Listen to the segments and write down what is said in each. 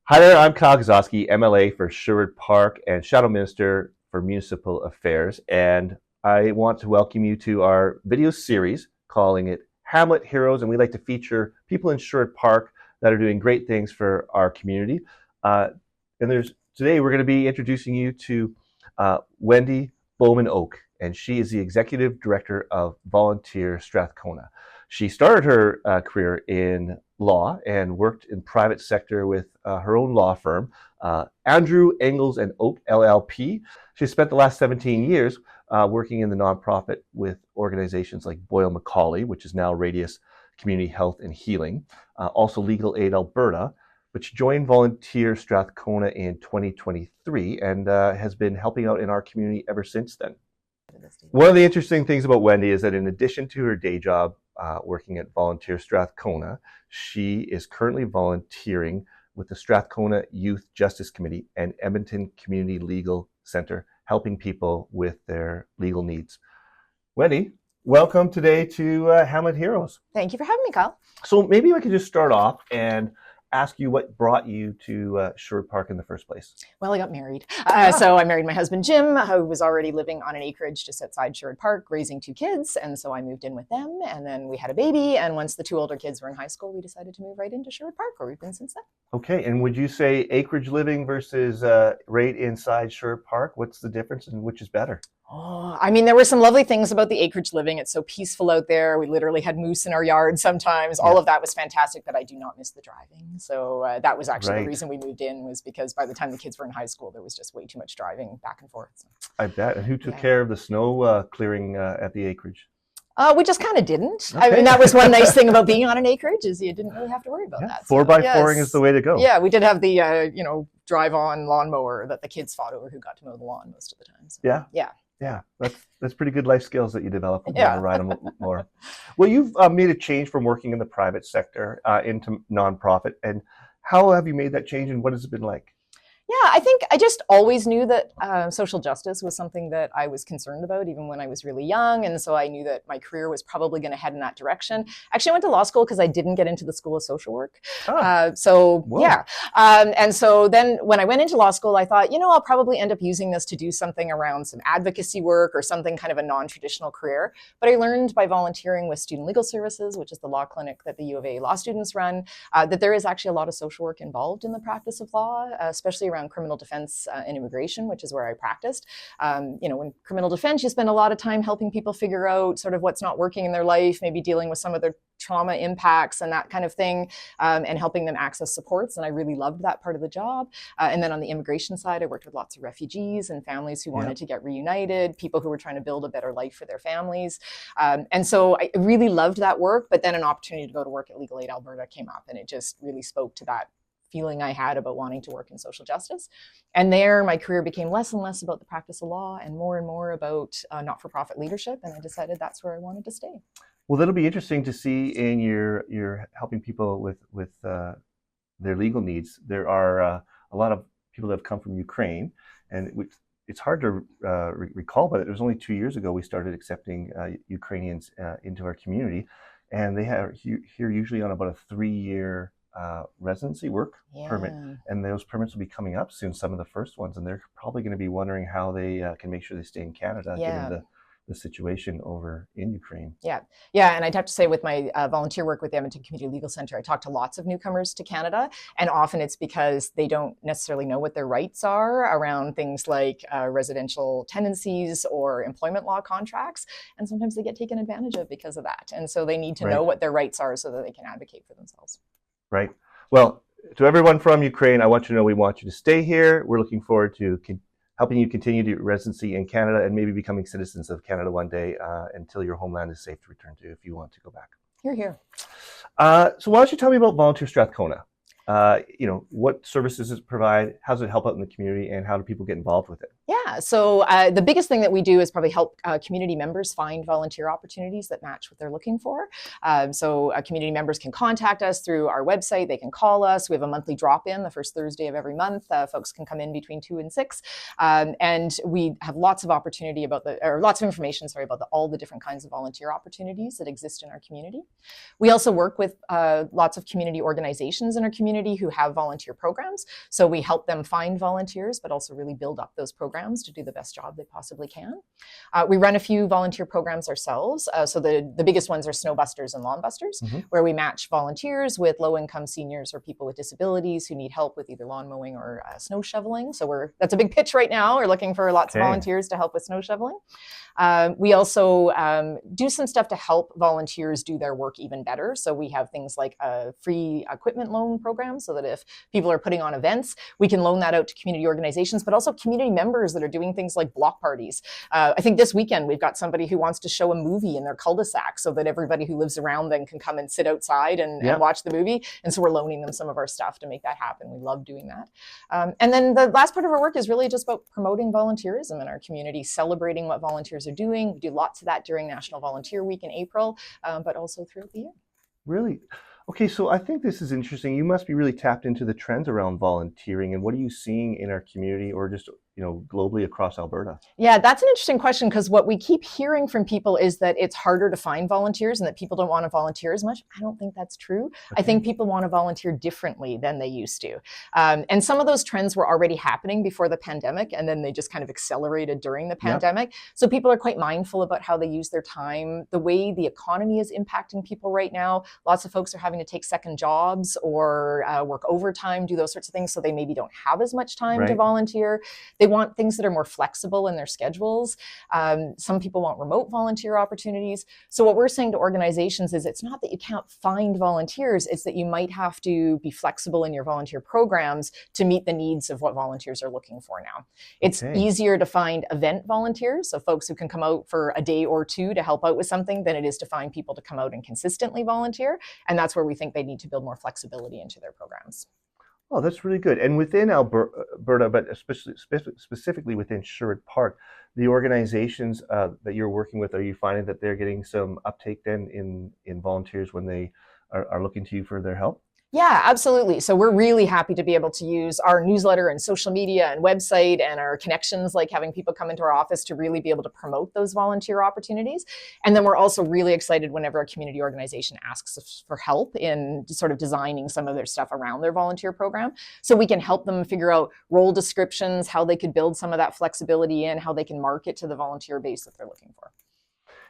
Hi there, I'm Kyle Kozowski, MLA for Sherwood Park and Shadow Minister for Municipal Affairs. And I want to welcome you to our video series calling it Hamlet Heroes. And we like to feature people in Sherwood Park that are doing great things for our community. Today we're going to be introducing you to Wendy Bouwman Oake, and she is the Executive Director of Volunteer Strathcona. She started her career in law and worked in private sector with her own law firm, Andrew Engels and Oak LLP. She spent the last 17 years working in the nonprofit with organizations like Boyle Macaulay, which is now Radius Community Health and Healing, also Legal Aid Alberta, but she joined Volunteer Strathcona in 2023 and has been helping out in our community ever since then. One of the interesting things about Wendy is that in addition to her day job working at Volunteer Strathcona, she is currently volunteering with the Strathcona Youth Justice Committee and Edmonton Community Legal Centre, helping people with their legal needs. Wendy, welcome today to Hamlet Heroes. Thank you for having me, Kyle. So maybe I could just start off and ask you what brought you to Sherwood Park in the first place. Well, I got married. So I married my husband, Jim, who was already living on an acreage just outside Sherwood Park, raising 2 kids. And so I moved in with them, and then we had a baby. And once the 2 older kids were in high school, we decided to move right into Sherwood Park, where we've been since then. Okay, and would you say acreage living versus right inside Sherwood Park? What's the difference and which is better? Oh, I mean, there were some lovely things about the acreage living. It's so peaceful out there. We literally had moose in our yard sometimes. All of that was fantastic, but I do not miss the driving. So that was actually the reason we moved in, was because by the time the kids were in high school, there was just way too much driving back and forth. So. I bet. And who took care of the snow clearing at the acreage? We just kind of didn't. Okay. I mean, that was one nice thing about being on an acreage, is you didn't really have to worry about that. 4x4ing is the way to go. Yeah, we did have the, drive-on lawnmower that the kids fought over who got to mow the lawn most of the time. So, yeah, that's pretty good life skills that you develop when you ride a mower. Well, you've made a change from working in the private sector into nonprofit. And how have you made that change, and what has it been like? Yeah, I think I just always knew that social justice was something that I was concerned about, even when I was really young. And so I knew that my career was probably going to head in that direction. Actually, I went to law school because I didn't get into the School of Social Work. And so then when I went into law school, I thought, I'll probably end up using this to do something around some advocacy work or something kind of a non-traditional career. But I learned by volunteering with Student Legal Services, which is the law clinic that the U of A law students run, that there is actually a lot of social work involved in the practice of law, especially around criminal defense and immigration, which is where I practiced. In criminal defense, you spend a lot of time helping people figure out sort of what's not working in their life, maybe dealing with some of their trauma impacts and that kind of thing, and helping them access supports. And I really loved that part of the job. And then on the immigration side, I worked with lots of refugees and families who wanted to get reunited, people who were trying to build a better life for their families. And so I really loved that work, but then an opportunity to go to work at Legal Aid Alberta came up, and it just really spoke to that feeling I had about wanting to work in social justice. And there, my career became less and less about the practice of law and more about not-for-profit leadership. And I decided that's where I wanted to stay. Well, that'll be interesting to see in your helping people with their legal needs. There are a lot of people that have come from Ukraine, and it's hard to recall, but it was only 2 years ago we started accepting Ukrainians into our community, and they are here usually on about a 3-year residency work permit, and those permits will be coming up soon, some of the first ones, and they're probably going to be wondering how they can make sure they stay in Canada given the situation over in Ukraine. Yeah, and I'd have to say, with my volunteer work with the Edmonton Community Legal Centre, I talk to lots of newcomers to Canada, and often it's because they don't necessarily know what their rights are around things like residential tenancies or employment law contracts, and sometimes they get taken advantage of because of that, and so they need to know what their rights are so that they can advocate for themselves. Right. Well, to everyone from Ukraine, I want you to know we want you to stay here. We're looking forward to helping you continue your residency in Canada and maybe becoming citizens of Canada one day until your homeland is safe to return to if you want to go back. Here. So why don't you tell me about Volunteer Strathcona? What services does it provide? How does it help out in the community, and how do people get involved with it? Yeah, Yeah, so the biggest thing that we do is probably help community members find volunteer opportunities that match what they're looking for. So community members can contact us through our website. They can call us. We have a monthly drop-in the first Thursday of every month. Folks can come in between 2 and 6, and we have lots of opportunity lots of information, about all the different kinds of volunteer opportunities that exist in our community. We also work with lots of community organizations in our community who have volunteer programs. So we help them find volunteers, but also really build up those programs to do the best job they possibly can. We run a few volunteer programs ourselves. So the biggest ones are Snowbusters and Lawnbusters, where we match volunteers with low-income seniors or people with disabilities who need help with either lawn mowing or snow shoveling. So that's a big pitch right now. We're looking for lots of volunteers to help with snow shoveling. We also do some stuff to help volunteers do their work even better. So we have things like a free equipment loan program, so that if people are putting on events, we can loan that out to community organizations, but also community members that are doing things like block parties. I think this weekend we've got somebody who wants to show a movie in their cul-de-sac so that everybody who lives around then can come and sit outside and watch the movie. And so we're loaning them some of our stuff to make that happen. We love doing that. And then the last part of our work is really just about promoting volunteerism in our community, celebrating what volunteers are doing. We do lots of that during National Volunteer Week in April, but also throughout the year. Really? Okay, so I think this is interesting. You must be really tapped into the trends around volunteering, and what are you seeing in our community or just globally across Alberta? Yeah, that's an interesting question, because what we keep hearing from people is that it's harder to find volunteers and that people don't want to volunteer as much. I don't think that's true. Okay. I think people want to volunteer differently than they used to. And some of those trends were already happening before the pandemic, and then they just kind of accelerated during the pandemic. Yep. So people are quite mindful about how they use their time, the way the economy is impacting people right now. Lots of folks are having to take second jobs or work overtime, do those sorts of things, so they maybe don't have as much time to volunteer. They want things that are more flexible in their schedules. Some people want remote volunteer opportunities. So what we're saying to organizations is it's not that you can't find volunteers, it's that you might have to be flexible in your volunteer programs to meet the needs of what volunteers are looking for now. It's easier to find event volunteers, so folks who can come out for a day or two to help out with something, than it is to find people to come out and consistently volunteer. And that's where we think they need to build more flexibility into their programs. Oh, that's really good. And within Alberta, but specifically within Sherwood Park, the organizations that you're working with, are you finding that they're getting some uptake then in volunteers when they are looking to you for their help? Yeah, absolutely. So we're really happy to be able to use our newsletter and social media and website and our connections, like having people come into our office, to really be able to promote those volunteer opportunities. And then we're also really excited whenever a community organization asks us for help in sort of designing some of their stuff around their volunteer program. So we can help them figure out role descriptions, how they could build some of that flexibility in, how they can market to the volunteer base that they're looking for.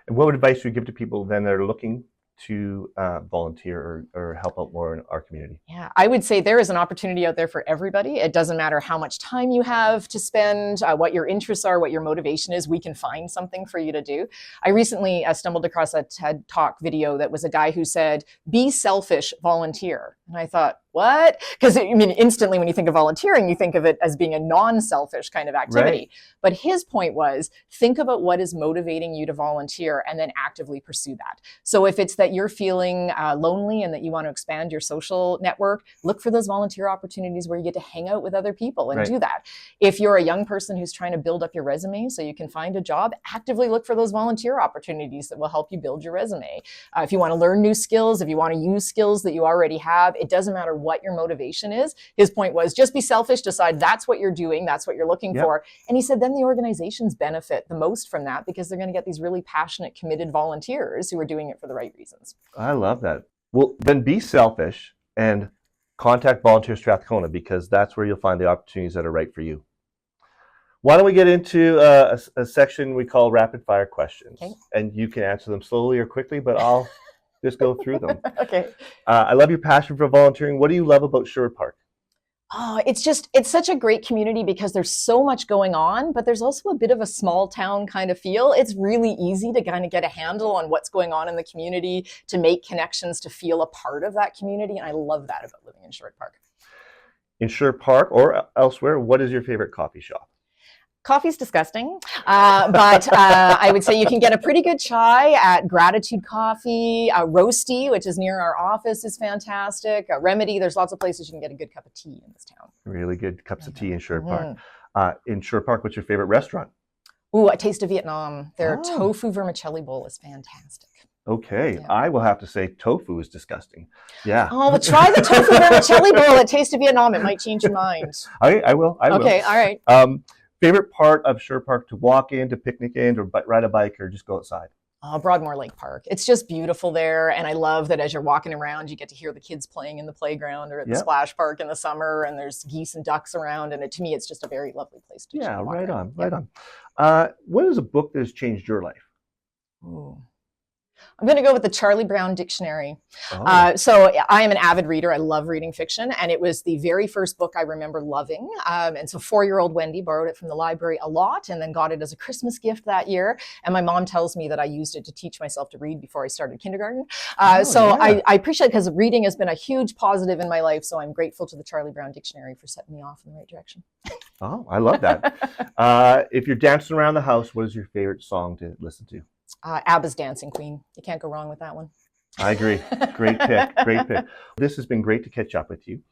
And what advice do you give to people then that are looking to volunteer or help out more in our community? Yeah, I would say there is an opportunity out there for everybody. It doesn't matter how much time you have to spend, what your interests are, what your motivation is. We can find something for you to do. I recently stumbled across a TED Talk video that was a guy who said, "Be selfish, volunteer." And I thought, what? Because instantly when you think of volunteering, you think of it as being a non-selfish kind of activity. Right. But his point was, think about what is motivating you to volunteer and then actively pursue that. So if it's that you're feeling lonely and that you want to expand your social network, look for those volunteer opportunities where you get to hang out with other people and do that. If you're a young person who's trying to build up your resume so you can find a job, actively look for those volunteer opportunities that will help you build your resume. If you want to learn new skills, if you want to use skills that you already have, it doesn't matter what your motivation is. His point was, just be selfish, decide that's what you're doing, that's what you're looking for. And he said then the organizations benefit the most from that, because they're going to get these really passionate, committed volunteers who are doing it for the right reasons. I love that. Well, then be selfish and contact Volunteer Strathcona, because that's where you'll find the opportunities that are right for you. Why don't we get into a section we call rapid fire questions? Okay. And you can answer them slowly or quickly, but I'll just go through them. Okay. I love your passion for volunteering. What do you love about Sherwood Park? Oh, it's such a great community because there's so much going on, but there's also a bit of a small town kind of feel. It's really easy to kind of get a handle on what's going on in the community, to make connections, to feel a part of that community. And I love that about living in Sherwood Park. In Sherwood Park or elsewhere, what is your favorite coffee shop? Coffee's disgusting, but I would say you can get a pretty good chai at Gratitude Coffee. Roasty, which is near our office, is fantastic. Remedy, there's lots of places you can get a good cup of tea in this town. Really good cups of tea in Sherwood Park. In Sherwood Park, what's your favorite restaurant? Ooh, a taste of Vietnam. Their Oh, tofu vermicelli bowl is fantastic. okay. Yeah. I will have to say tofu is disgusting. Yeah. Oh, well, try the tofu vermicelli bowl at Taste of Vietnam. It might change your mind. I will. I will. Okay, all right. Favorite part of Sherwood Park to walk in, to picnic in, or ride a bike, or just go outside? Broadmoor Lake Park. It's just beautiful there. And I love that as you're walking around, you get to hear the kids playing in the playground or at the Yeah. splash park in the summer, and there's geese and ducks around. And to me, it's just a very lovely place to Yeah, walk right around. on, right on. What is a book that has changed your life? Ooh. I'm going to go with the Charlie Brown Dictionary. Oh, So I am an avid reader. I love reading fiction, and it was the very first book I remember loving. And so 4-year-old Wendy borrowed it from the library a lot and then got it as a Christmas gift that year. And my mom tells me that I used it to teach myself to read before I started kindergarten. So yeah. I appreciate it because reading has been a huge positive in my life. So I'm grateful to the Charlie Brown Dictionary for setting me off in the right direction. Oh, I love that. If you're dancing around the house, what is your favorite song to listen to? ABBA's Dancing Queen. You can't go wrong with that one. I agree. Great pick. Great pick. This has been great to catch up with you.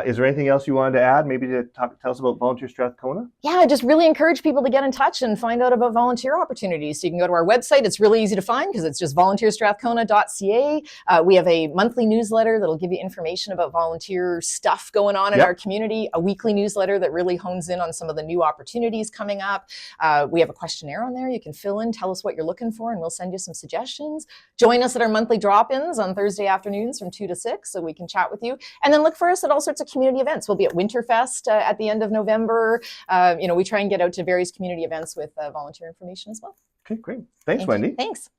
Is there anything else you wanted to add? Maybe to tell us about Volunteer Strathcona? Yeah, I just really encourage people to get in touch and find out about volunteer opportunities. So you can go to our website. It's really easy to find because it's just volunteerstrathcona.ca. We have a monthly newsletter that'll give you information about volunteer stuff going on in our community, a weekly newsletter that really hones in on some of the new opportunities coming up. We have a questionnaire on there you can fill in, tell us what you're looking for, and we'll send you some suggestions. Join us at our monthly drop-ins on Thursday afternoons from 2 to 6 so we can chat with you. And then look for us at all sorts of community events. We'll be at Winterfest at the end of November. We try and get out to various community events with volunteer information as well. Okay, great. Thanks, Wendy. Thanks.